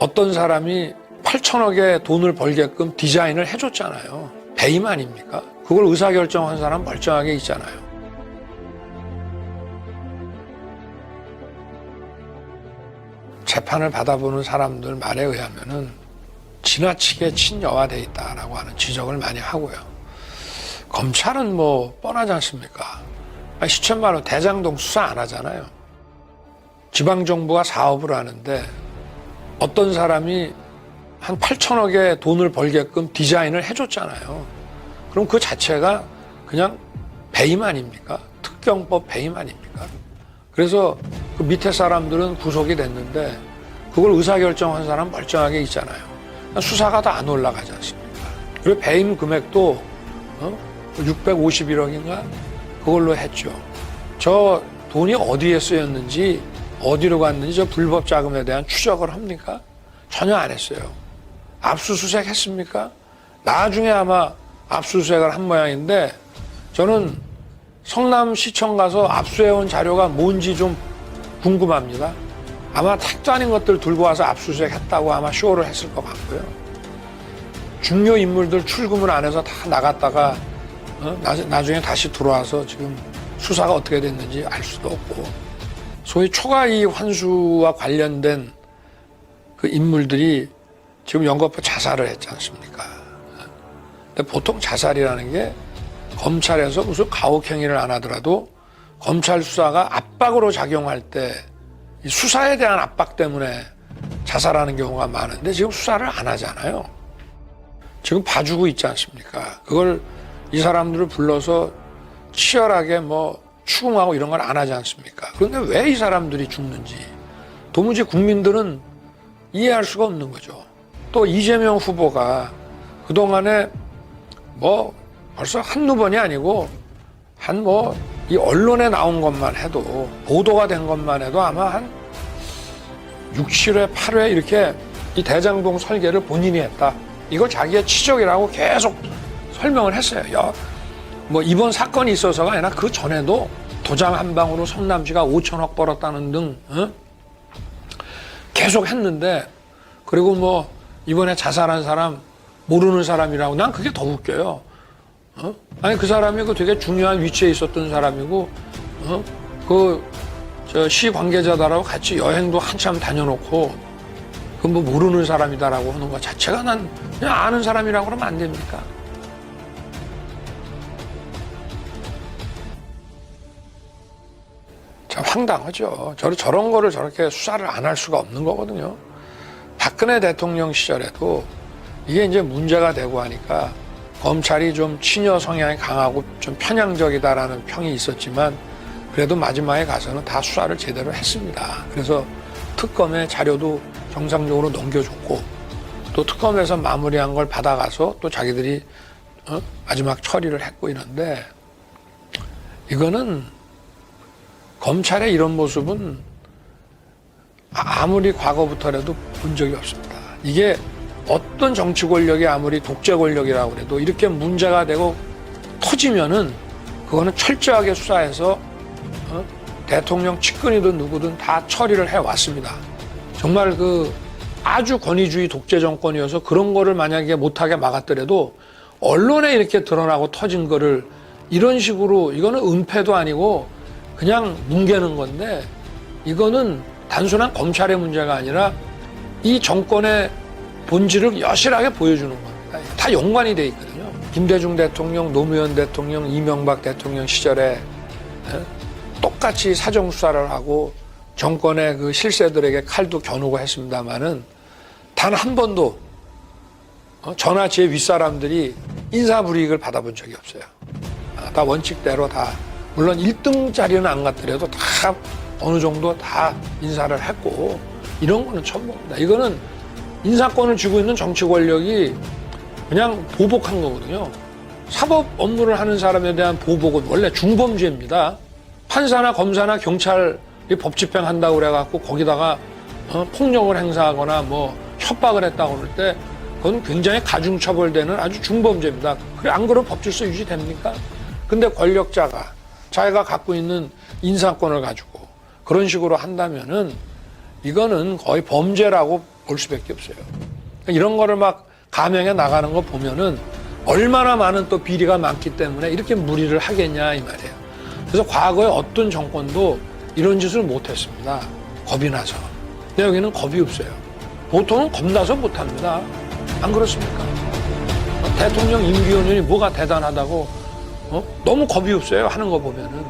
어떤 사람이 8천억의 돈을 벌게끔 디자인을 해줬잖아요. 배임 아닙니까? 그걸 의사결정한 사람 멀쩡하게 있잖아요. 재판을 받아보는 사람들 말에 의하면은 지나치게 친여화돼 있다라고 하는 지적을 많이 하고요. 검찰은 뭐 뻔하지 않습니까? 시천만호 대장동 수사 안 하잖아요. 지방정부가 사업을 하는데 어떤 사람이 한 8천억의 돈을 벌게끔 디자인을 해줬잖아요. 그럼 그 자체가 그냥 배임 아닙니까? 특경법 배임 아닙니까? 그래서 그 밑에 사람들은 구속이 됐는데 그걸 의사결정한 사람 멀쩡하게 있잖아요. 수사가 다 안 올라가지 않습니까? 그리고 배임 금액도 651억인가? 그걸로 했죠. 저 돈이 어디에 쓰였는지 어디로 갔는지 저 불법 자금에 대한 추적을 합니까? 전혀 안 했어요. 압수수색 했습니까? 나중에 아마 압수수색을 한 모양인데 저는 성남시청 가서 압수해온 자료가 뭔지 좀 궁금합니다. 아마 택도 아닌 것들 들고 와서 압수수색 했다고 아마 쇼를 했을 것 같고요. 중요 인물들 출금을 안 해서 다 나갔다가 나중에 다시 들어와서 지금 수사가 어떻게 됐는지 알 수도 없고, 소위 초과이익 환수와 관련된 그 인물들이 지금 연거푸 자살을 했지 않습니까? 근데 보통 자살이라는 게 검찰에서 무슨 가혹행위를 안 하더라도 검찰 수사가 압박으로 작용할 때 수사에 대한 압박 때문에 자살하는 경우가 많은데 지금 수사를 안 하잖아요. 지금 봐주고 있지 않습니까? 그걸 이 사람들을 불러서 치열하게 뭐 추궁하고 이런 걸 안 하지 않습니까? 그런데 왜 이 사람들이 죽는지 도무지 국민들은 이해할 수가 없는 거죠. 또 이재명 후보가 그동안에 뭐 벌써 한두 번이 아니고 한 뭐 이 언론에 나온 것만 해도 보도가 된 것만 해도 아마 한 6, 7회, 8회 이렇게 이 대장동 설계를 본인이 했다. 이거 자기의 치적이라고 계속 설명을 했어요. 뭐 이번 사건이 있어서가 아니라 그 전에도 도장 한 방으로 성남시가 5천억 벌었다는 등 계속 했는데, 그리고 뭐 이번에 자살한 사람 모르는 사람이라고, 난 그게 더 웃겨요. 아니 그 사람이 그 되게 중요한 위치에 있었던 사람이고 저 시 관계자다라고 같이 여행도 한참 다녀놓고 그 뭐 모르는 사람이다라고 하는 것 자체가 난 그냥 아는 사람이라고 그러면 안 됩니까? 참 황당하죠. 저런 거를 저렇게 수사를 안 할 수가 없는 거거든요. 박근혜 대통령 시절에도 이게 이제 문제가 되고 하니까 검찰이 좀 친여 성향이 강하고 좀 편향적이다라는 평이 있었지만 그래도 마지막에 가서는 다 수사를 제대로 했습니다. 그래서 특검의 자료도 정상적으로 넘겨줬고 또 특검에서 마무리한 걸 받아가서 또 자기들이 마지막 처리를 했고 이런데, 이거는 검찰의 이런 모습은 아무리 과거부터라도 본 적이 없습니다. 이게 어떤 정치 권력이 아무리 독재 권력이라고 해도 이렇게 문제가 되고 터지면은 그거는 철저하게 수사해서 대통령 측근이든 누구든 다 처리를 해왔습니다. 정말 그 아주 권위주의 독재 정권이어서 그런 거를 만약에 못하게 막았더라도 언론에 이렇게 드러나고 터진 거를 이런 식으로, 이거는 은폐도 아니고 그냥 뭉개는 건데, 이거는 단순한 검찰의 문제가 아니라 이 정권의 본질을 여실하게 보여주는 겁니다. 다 연관이 돼 있거든요. 김대중 대통령, 노무현 대통령, 이명박 대통령 시절에 똑같이 사정수사를 하고 정권의 그 실세들에게 칼도 겨누고 했습니다마는 단 한 번도 저나 제 윗사람들이 인사불이익을 받아본 적이 없어요. 다 원칙대로 다, 물론 1등 자리는 안 갔더라도 다 어느 정도 다 인사를 했고, 이런 거는 처음 봅니다. 이거는 인사권을 쥐고 있는 정치 권력이 그냥 보복한 거거든요. 사법 업무를 하는 사람에 대한 보복은 원래 중범죄입니다. 판사나 검사나 경찰이 법 집행한다고 그래갖고 거기다가 폭력을 행사하거나 뭐 협박을 했다고 그럴 때 그건 굉장히 가중처벌되는 아주 중범죄입니다. 그래, 안 그러면 법질서 유지됩니까? 근데 권력자가 자기가 갖고 있는 인사권을 가지고 그런 식으로 한다면은 이거는 거의 범죄라고 볼 수밖에 없어요. 이런 거를 막 감행해 나가는 거 보면은 얼마나 많은 또 비리가 많기 때문에 이렇게 무리를 하겠냐 이 말이에요. 그래서 과거에 어떤 정권도 이런 짓을 못했습니다. 겁이 나서. 근데 여기는 겁이 없어요. 보통은 겁나서 못합니다. 안 그렇습니까? 대통령 임기 연연이 뭐가 대단하다고 너무 겁이 없어요. 하는 거 보면은.